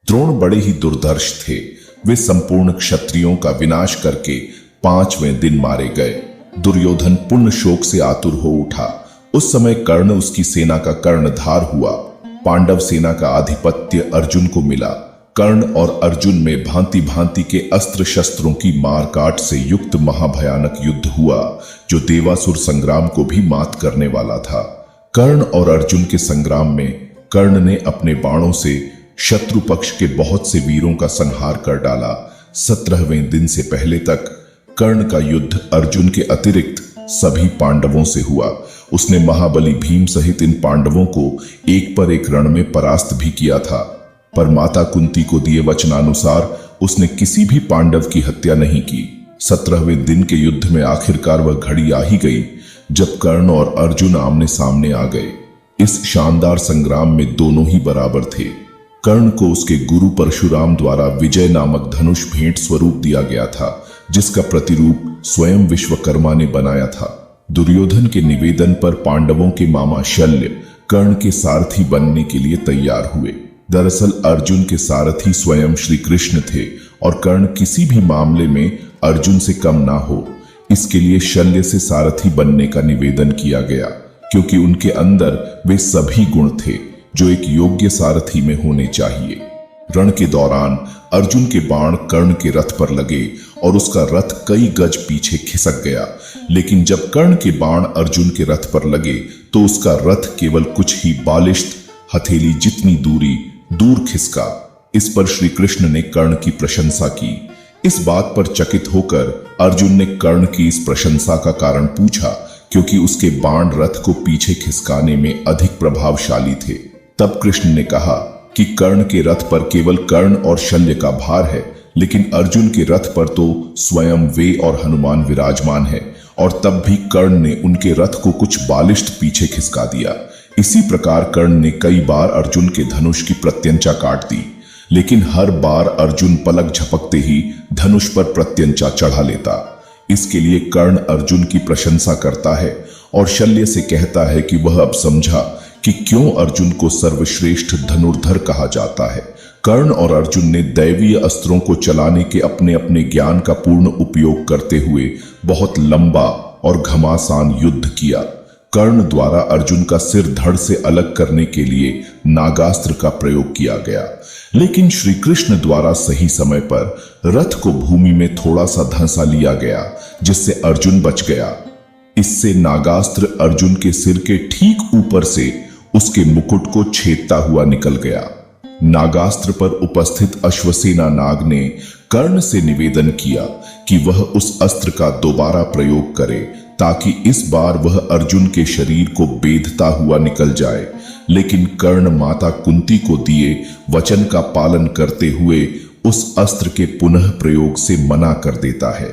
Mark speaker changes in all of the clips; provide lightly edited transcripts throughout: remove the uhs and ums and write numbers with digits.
Speaker 1: द्रोण बड़े ही दुर्धर्ष थे। वे संपूर्ण क्षत्रियों का विनाश करके 5वें दिन मारे गए। दुर्योधन पुण्य शोक से आतुर हो उठा। उस समय कर्ण उसकी सेना का कर्णधार हुआ। पांडव सेना का आधिपत्य अर्जुन को मिला। कर्ण और अर्जुन में भांति भांति के अस्त्र शस्त्रों की मारकाट से युक्त महाभयानक युद्ध हुआ, जो देवासुर संग्राम को भी मात करने वाला था। कर्ण और अर्जुन के संग्राम में कर्ण ने अपने बाणों से शत्रु पक्ष के बहुत से वीरों का संहार कर डाला। 17वें दिन से पहले तक कर्ण का युद्ध अर्जुन के अतिरिक्त सभी पांडवों से हुआ। उसने महाबली भीम सहित इन पांडवों को एक पर एक रण में परास्त भी किया था, पर माता कुंती को दिए वचनानुसार उसने किसी भी पांडव की हत्या नहीं की। 17वें दिन के युद्ध में आखिरकार वह घड़ी आ ही गई जब कर्ण और अर्जुन आमने सामने आ गए। इस शानदार संग्राम में दोनों ही बराबर थे। कर्ण को उसके गुरु परशुराम द्वारा विजय नामक धनुष भेंट स्वरूप दिया गया था, जिसका प्रतिरूप स्वयं विश्वकर्मा ने बनाया था। दुर्योधन के निवेदन पर पांडवों के मामा शल्य कर्ण के सारथी बनने के लिए तैयार हुए। दरअसल अर्जुन के सारथी स्वयं श्री कृष्ण थे और कर्ण किसी भी मामले में अर्जुन से कम ना हो, इसके लिए शल्य से सारथी बनने का निवेदन किया गया, क्योंकि उनके अंदर वे सभी गुण थे जो एक योग्य सारथी में होने चाहिए। रण के दौरान अर्जुन के बाण कर्ण के रथ पर लगे और उसका रथ कई गज पीछे खिसक गया, लेकिन जब कर्ण के बाण अर्जुन के रथ पर लगे तो उसका रथ केवल कुछ ही बालिश्त हथेली जितनी दूर खिसका। इस पर श्री कृष्ण ने कर्ण की प्रशंसा की। इस बात पर चकित होकर अर्जुन ने कर्ण की इस प्रशंसा का कारण पूछा, क्योंकि उसके बाण रथ को पीछे खिसकाने में अधिक प्रभावशाली थे। तब कृष्ण ने कहा कि कर्ण के रथ पर केवल कर्ण और शल्य का भार है, लेकिन अर्जुन के रथ पर तो स्वयं वे और हनुमान विराजमान है, और तब भी कर्ण ने उनके रथ को कुछ बालिश्त पीछे खिसका दिया। इसी प्रकार कर्ण ने कई बार अर्जुन के धनुष की प्रत्यंचा काट दी, लेकिन हर बार अर्जुन पलक झपकते ही धनुष पर प्रत्यंचा चढ़ा लेता। इसके लिए कर्ण अर्जुन की प्रशंसा करता है और शल्य से कहता है कि वह अब समझा कि क्यों अर्जुन को सर्वश्रेष्ठ धनुर्धर कहा जाता है। कर्ण और अर्जुन ने दैवीय अस्त्रों को चलाने के अपने अपने ज्ञान का पूर्ण उपयोग करते हुए बहुत लंबा और घमासान युद्ध किया। कर्ण द्वारा अर्जुन का सिर धड़ से अलग करने के लिए नागास्त्र का प्रयोग किया गया, लेकिन श्री कृष्ण द्वारा सही समय पर रथ को भूमि में थोड़ा सा धंसा लिया गया, जिससे अर्जुन बच गया। इससे नागास्त्र अर्जुन के सिर के ठीक ऊपर से उसके मुकुट को छेदता हुआ निकल गया। नागास्त्र पर उपस्थित अश्वसेना नाग ने कर्ण से निवेदन किया कि वह उस अस्त्र का दोबारा प्रयोग करे, ताकि इस बार वह अर्जुन के शरीर को बेधता हुआ निकल जाए। लेकिन कर्ण माता कुंती को दिए वचन का पालन करते हुए उस अस्त्र के पुनः प्रयोग से मना कर देता है।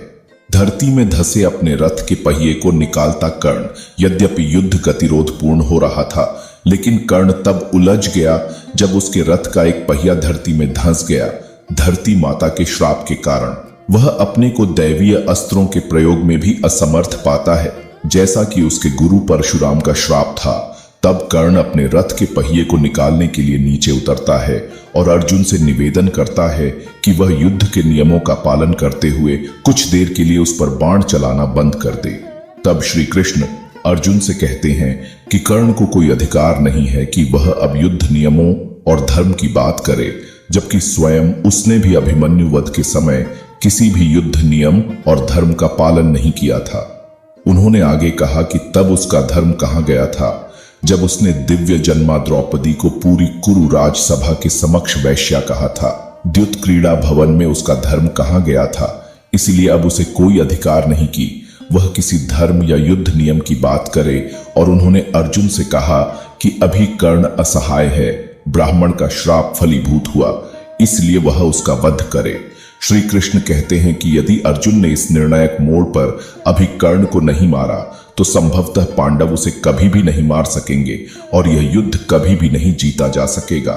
Speaker 1: धरती में धसे अपने रथ के पहिए को निकालता कर्ण, यद्यपि युद्ध गतिरोध पूर्ण हो रहा था, लेकिन कर्ण तब उलझ गया जब उसके रथ का एक पहिया धरती में धंस गया। धरती माता के श्राप के कारण वह अपने को दैवीय अस्त्रों के प्रयोग में भी असमर्थ पाता है, जैसा कि उसके गुरु परशुराम का श्राप था। तब कर्ण अपने रथ के पहिए को निकालने के लिए नीचे उतरता है और अर्जुन से निवेदन करता है कि वह युद्ध के नियमों का पालन करते हुए कुछ देर के लिए उस पर बाण चलाना बंद कर दे। तब श्री कृष्ण अर्जुन से कहते हैं कि कर्ण को कोई अधिकार नहीं है कि वह अब युद्ध नियमों और धर्म की बात करे, जबकि स्वयं उसने भी अभिमन्यु वध के समय किसी भी युद्ध नियम और धर्म का पालन नहीं किया था। उन्होंने आगे कहा कि तब उसका धर्म कहाँ गया था, जब उसने दिव्य जन्मा द्रौपदी को पूरी कुरु राजसभा के समक्ष वैश्या कहा था। द्युत क्रीड़ा भवन में उसका धर्म कहाँ गया था, इसलिए अब उसे कोई अधिकार नहीं कि वह किसी धर्म या युद्ध नियम की बात करे। और उन्होंने अर्जुन से कहा कि अभी कर्ण असहाय है, ब्राह्मण का श्राप फलीभूत हुआ, इसलिए वह उसका वध करे। श्री कृष्ण कहते हैं कि यदि अर्जुन ने इस निर्णायक मोड़ पर अभी कर्ण को नहीं मारा तो संभवतः पांडव उसे कभी भी नहीं मार सकेंगे और यह युद्ध कभी भी नहीं जीता जा सकेगा।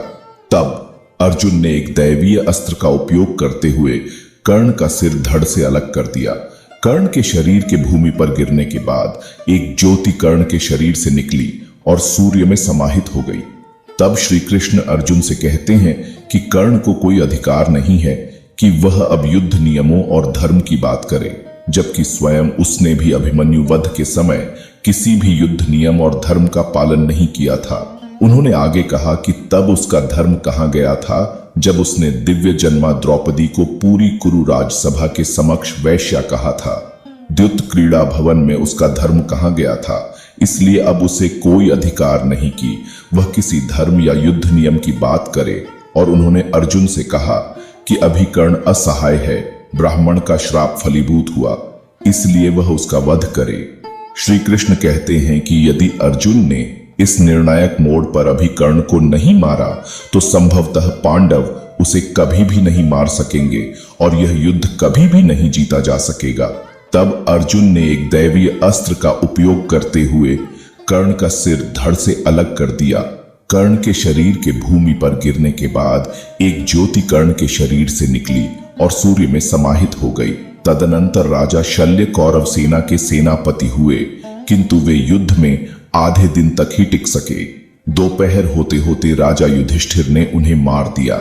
Speaker 1: तब अर्जुन ने एक दैवीय अस्त्र का उपयोग करते हुए कर्ण का सिर धड़ से अलग कर दिया। कर्ण के शरीर के भूमि पर गिरने के बाद एक ज्योति कर्ण के शरीर से निकली और सूर्य में समाहित हो गई। तब श्री कृष्ण अर्जुन से कहते हैं कि कर्ण को कोई अधिकार नहीं है कि वह अब युद्ध नियमों और धर्म की बात करे, जबकि स्वयं उसने भी अभिमन्यु वध के समय किसी भी युद्ध नियम और धर्म का पालन नहीं किया था। उन्होंने आगे कहा कि तब उसका धर्म कहां गया था जब उसने दिव्य जन्मा द्रौपदी को पूरी कुरु राजसभा के समक्ष वैश्या कहा था। द्युत क्रीड़ा भवन में उसका धर्म कहां गया था, इसलिए अब उसे कोई अधिकार नहीं कि वह किसी धर्म या युद्ध नियम की बात करे। और उन्होंने अर्जुन से कहा कि अभी कर्ण असहाय है, ब्राह्मण का श्राप फलीभूत हुआ, इसलिए वह उसका वध करे। श्री कृष्ण कहते हैं कि यदि अर्जुन ने इस निर्णायक मोड़ पर अभी कर्ण को नहीं मारा तो संभवतः पांडव उसे कभी भी नहीं मार सकेंगे और यह युद्ध कभी भी नहीं जीता जा सकेगा। तब अर्जुन ने एक दैवीय अस्त्र का उपयोग करते हुए कर्ण का सिर धड़ से अलग कर दिया। कर्ण के शरीर के भूमि पर गिरने के बाद एक ज्योति कर्ण के शरीर से निकली और सूर्य में समाहित हो गई। तदनंतर राजा शल्य कौरव सेना के सेनापति हुए, किंतु वे युद्ध में आधे दिन तक ही टिक सके। दोपहर होते होते राजा युधिष्ठिर ने उन्हें मार दिया।